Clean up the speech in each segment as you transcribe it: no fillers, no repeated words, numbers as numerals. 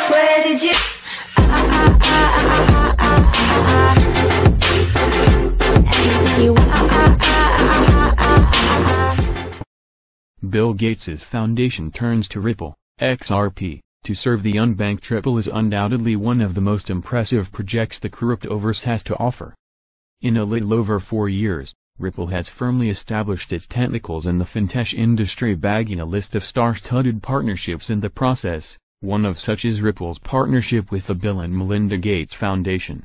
Where did you? Bill Gates' foundation turns to Ripple, XRP, to serve the unbanked. Ripple is undoubtedly one of the most impressive projects the cryptoverse has to offer. In a little over 4 years, Ripple has firmly established its tentacles in the fintech industry, bagging a list of star-studded partnerships in the process. One of such is Ripple's partnership with the Bill and Melinda Gates Foundation.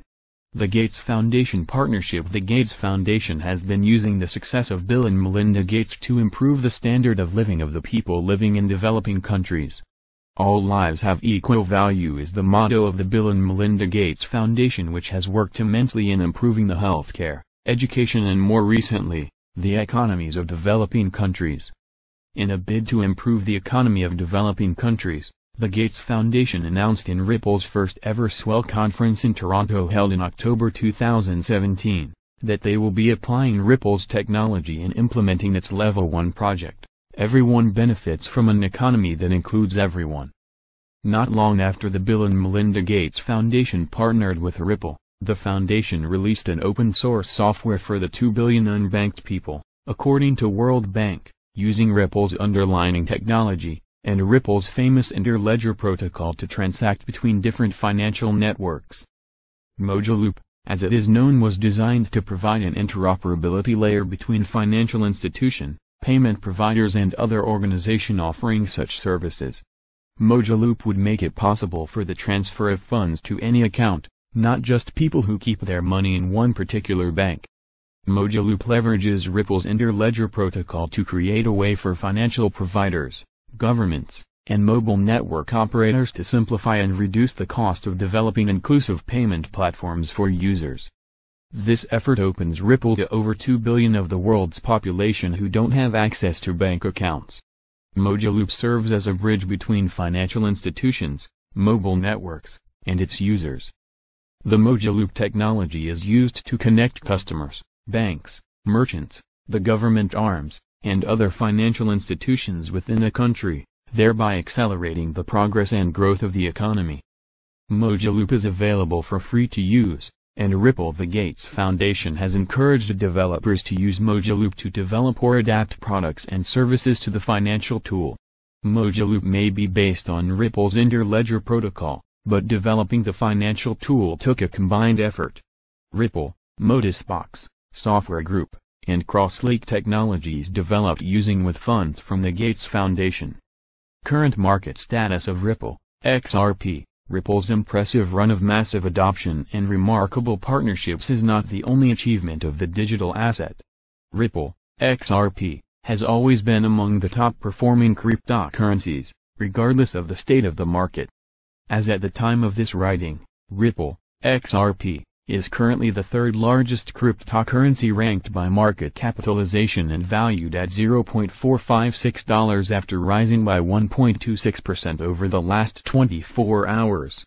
The Gates Foundation partnership. The Gates Foundation has been using the success of Bill and Melinda Gates to improve the standard of living of the people living in developing countries. All lives have equal value is the motto of the Bill and Melinda Gates Foundation, which has worked immensely in improving the healthcare, education and more recently, the economies of developing countries. In a bid to improve the economy of developing countries, the Gates Foundation announced in Ripple's first ever Swell conference in Toronto held in October 2017, that they will be applying Ripple's technology in implementing its Level 1 project. Everyone benefits from an economy that includes everyone. Not long after the Bill and Melinda Gates Foundation partnered with Ripple, the foundation released an open-source software for the 2 billion unbanked people, according to World Bank, using Ripple's underlying technology and Ripple's famous interledger protocol to transact between different financial networks. Mojaloop, as it is known, was designed to provide an interoperability layer between financial institution, payment providers and other organizations offering such services. Mojaloop would make it possible for the transfer of funds to any account, not just people who keep their money in one particular bank. Mojaloop leverages Ripple's interledger protocol to create a way for financial providers, governments, and mobile network operators to simplify and reduce the cost of developing inclusive payment platforms for users. This effort opens Ripple to over 2 billion of the world's population who don't have access to bank accounts. Mojaloop serves as a bridge between financial institutions, mobile networks, and its users. The Mojaloop technology is used to connect customers, banks, merchants, the government arms, and other financial institutions within a country, thereby accelerating the progress and growth of the economy. Mojaloop is available for free to use, and Ripple. The Gates Foundation has encouraged developers to use Mojaloop to develop or adapt products and services to the financial tool. Mojaloop may be based on Ripple's interledger protocol, but developing the financial tool took a combined effort. Ripple, Modusbox, Software Group, and Crosslake Technologies developed using with funds from the Gates Foundation. Current market status of Ripple, XRP. Ripple's impressive run of massive adoption and remarkable partnerships is not the only achievement of the digital asset. Ripple, XRP, has always been among the top-performing cryptocurrencies, regardless of the state of the market. As at the time of this writing, Ripple, XRP, is currently the third largest cryptocurrency ranked by market capitalization and valued at $0.456 after rising by 1.26% over the last 24 hours.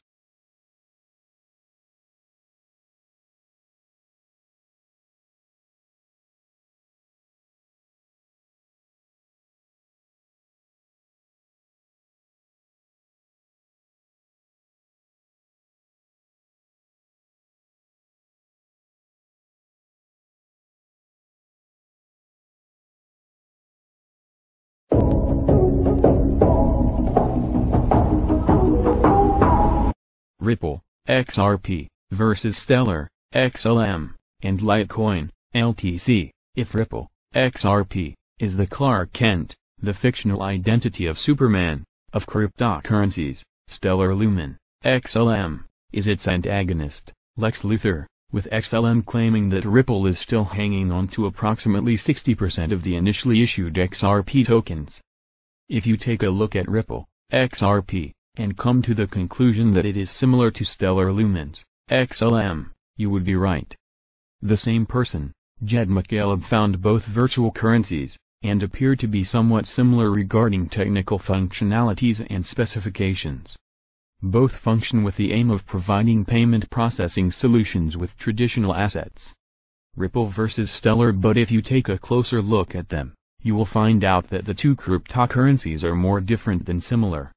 Ripple, XRP, versus Stellar, XLM, and Litecoin, LTC. If Ripple, XRP, is the Clark Kent, the fictional identity of Superman, of cryptocurrencies, Stellar Lumen, XLM, is its antagonist, Lex Luthor, with XLM claiming that Ripple is still hanging on to approximately 60% of the initially issued XRP tokens. If you take a look at Ripple, XRP, and come to the conclusion that it is similar to Stellar Lumen's XLM, you would be right. The same person, Jed McCaleb, found both virtual currencies, and appear to be somewhat similar regarding technical functionalities and specifications. Both function with the aim of providing payment processing solutions with traditional assets. Ripple versus Stellar. But if you take a closer look at them, you will find out that the two cryptocurrencies are more different than similar.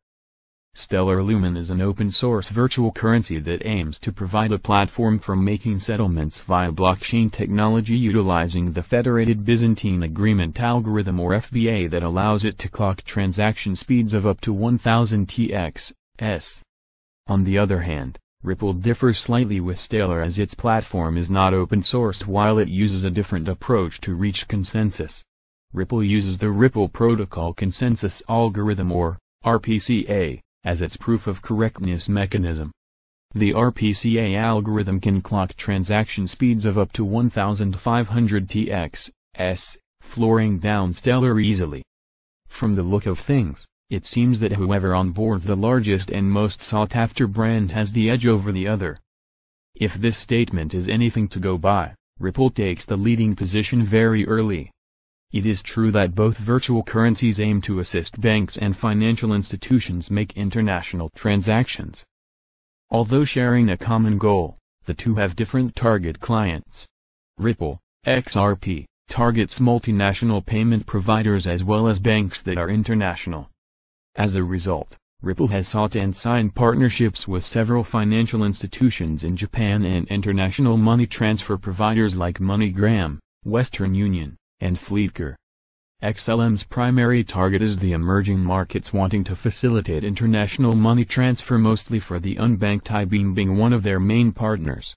Stellar Lumen is an open-source virtual currency that aims to provide a platform for making settlements via blockchain technology utilizing the Federated Byzantine Agreement algorithm or FBA that allows it to clock transaction speeds of up to 1000 TX/s. On the other hand, Ripple differs slightly with Stellar as its platform is not open-sourced while it uses a different approach to reach consensus. Ripple uses the Ripple Protocol Consensus Algorithm or RPCA as its proof-of-correctness mechanism. The RPCA algorithm can clock transaction speeds of up to 1500 TX/s, flooring down Stellar easily. From the look of things, it seems that whoever onboards the largest and most sought-after brand has the edge over the other. If this statement is anything to go by, Ripple takes the leading position very early. It is true that both virtual currencies aim to assist banks and financial institutions make international transactions. Although sharing a common goal, the two have different target clients. Ripple, XRP, targets multinational payment providers as well as banks that are international. As a result, Ripple has sought and signed partnerships with several financial institutions in Japan and international money transfer providers like MoneyGram, Western Union, and Fleetcor. XLM's primary target is the emerging markets wanting to facilitate international money transfer mostly for the unbanked IBM being one of their main partners.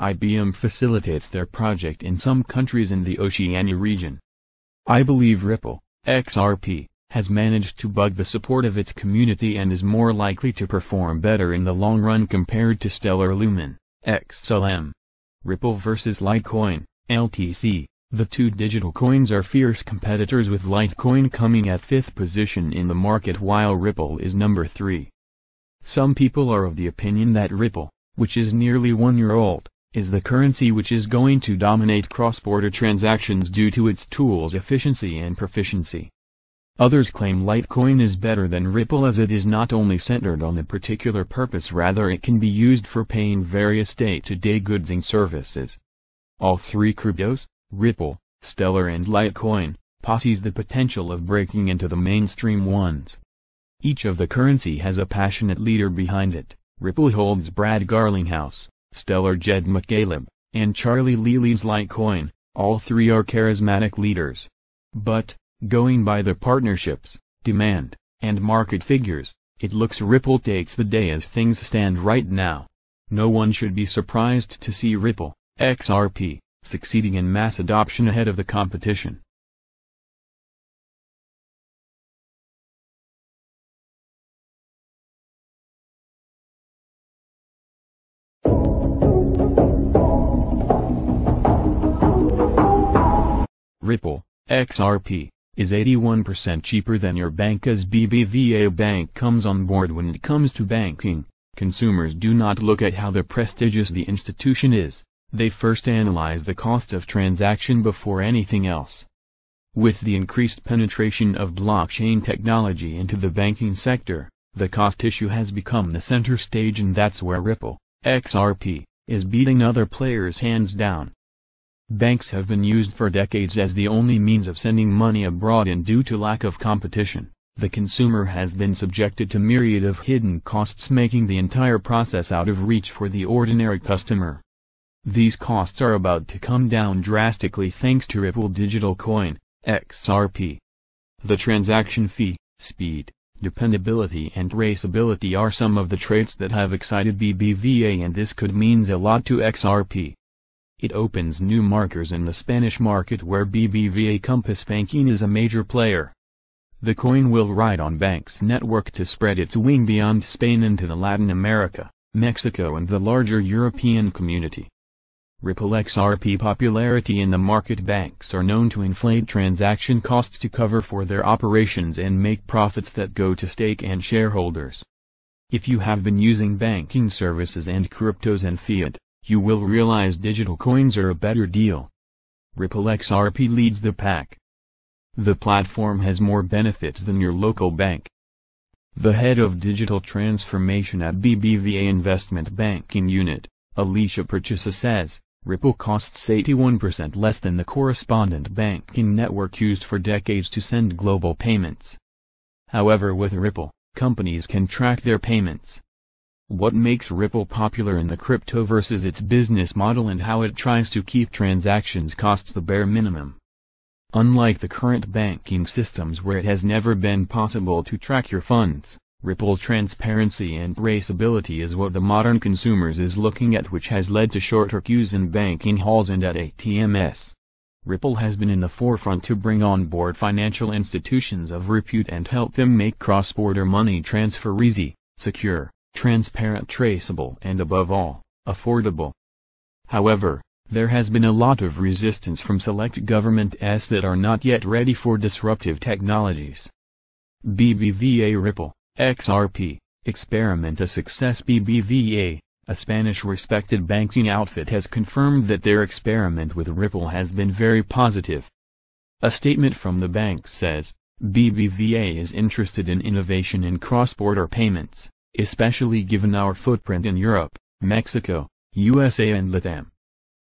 IBM facilitates their project in some countries in the Oceania region. I believe Ripple, XRP, has managed to bug the support of its community and is more likely to perform better in the long run compared to Stellar Lumen, XLM. Ripple vs Litecoin, LTC. The two digital coins are fierce competitors with Litecoin coming at 5th position in the market while Ripple is number 3. Some people are of the opinion that Ripple, which is nearly 1 year old, is the currency which is going to dominate cross-border transactions due to its tools' efficiency and proficiency. Others claim Litecoin is better than Ripple as it is not only centered on a particular purpose, rather it can be used for paying various day-to-day goods and services. All three cryptos, Ripple, Stellar and Litecoin, possess the potential of breaking into the mainstream ones. Each of the currency has a passionate leader behind it. Ripple holds Brad Garlinghouse, Stellar Jed McCaleb, and Charlie Lee leads Litecoin. All three are charismatic leaders. But, going by the partnerships, demand, and market figures, it looks Ripple takes the day as things stand right now. No one should be surprised to see Ripple, XRP, succeeding in mass adoption ahead of the competition. Ripple, XRP, is 81% cheaper than your bank as BBVA Bank comes on board. When it comes to banking, consumers do not look at how prestigious the institution is. They first analyze the cost of transaction before anything else. With the increased penetration of blockchain technology into the banking sector, the cost issue has become the center stage, and that's where Ripple, XRP, is beating other players hands down. Banks have been used for decades as the only means of sending money abroad, and due to lack of competition, the consumer has been subjected to myriad of hidden costs, making the entire process out of reach for the ordinary customer. These costs are about to come down drastically thanks to Ripple Digital Coin, XRP. The transaction fee, speed, dependability and traceability are some of the traits that have excited BBVA, and this could mean a lot to XRP. It opens new markers in the Spanish market where BBVA Compass Banking is a major player. The coin will ride on Bank's network to spread its wing beyond Spain into the Latin America, Mexico and the larger European community. Ripple XRP popularity in the market. Banks are known to inflate transaction costs to cover for their operations and make profits that go to stake and shareholders. If you have been using banking services and cryptos and fiat, you will realize digital coins are a better deal. Ripple XRP leads the pack. The platform has more benefits than your local bank. The head of digital transformation at BBVA Investment Banking Unit, Alicia Purchasa, says, Ripple costs 81% less than the correspondent banking network used for decades to send global payments. However, with Ripple, companies can track their payments. What makes Ripple popular in the cryptoverse is its business model and how it tries to keep transactions costs the bare minimum. Unlike the current banking systems where it has never been possible to track your funds, Ripple transparency and traceability is what the modern consumers is looking at, which has led to shorter queues in banking halls and at ATMs. Ripple has been in the forefront to bring on board financial institutions of repute and help them make cross-border money transfer easy, secure, transparent, traceable, and above all, affordable. However, there has been a lot of resistance from select governments that are not yet ready for disruptive technologies. BBVA Ripple, XRP, experiment a success. BBVA, a Spanish respected banking outfit, has confirmed that their experiment with Ripple has been very positive. A statement from the bank says, BBVA is interested in innovation in cross-border payments, especially given our footprint in Europe, Mexico, USA and LATAM.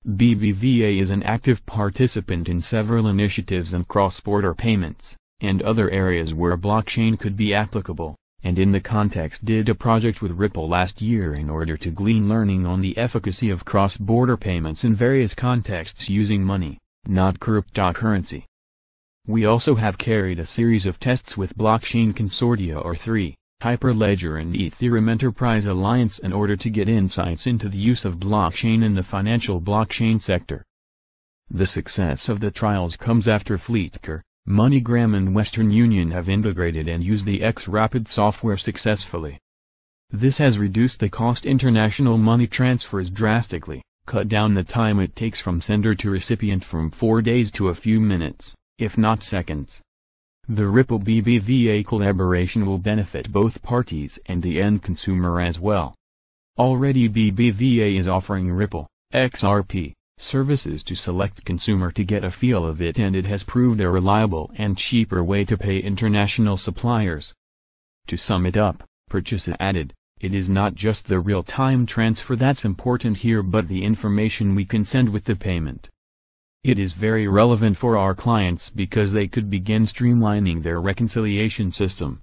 BBVA is an active participant in several initiatives in cross-border payments, and other areas where blockchain could be applicable, and in the context did a project with Ripple last year in order to glean learning on the efficacy of cross-border payments in various contexts using money, not cryptocurrency. We also have carried a series of tests with blockchain consortia or 3, Hyperledger and Ethereum Enterprise Alliance in order to get insights into the use of blockchain in the financial blockchain sector. The success of the trials comes after Fleetcor, MoneyGram and Western Union have integrated and used the XRapid software successfully. This has reduced the cost international money transfers drastically, cut down the time it takes from sender to recipient from 4 days to a few minutes, if not seconds. The Ripple BBVA collaboration will benefit both parties and the end consumer as well. Already BBVA is offering Ripple, XRP, services to select consumer to get a feel of it, and it has proved a reliable and cheaper way to pay international suppliers. To sum it up, Purchase added, it is not just the real-time transfer that's important here but the information we can send with the payment. It is very relevant for our clients because they could begin streamlining their reconciliation system,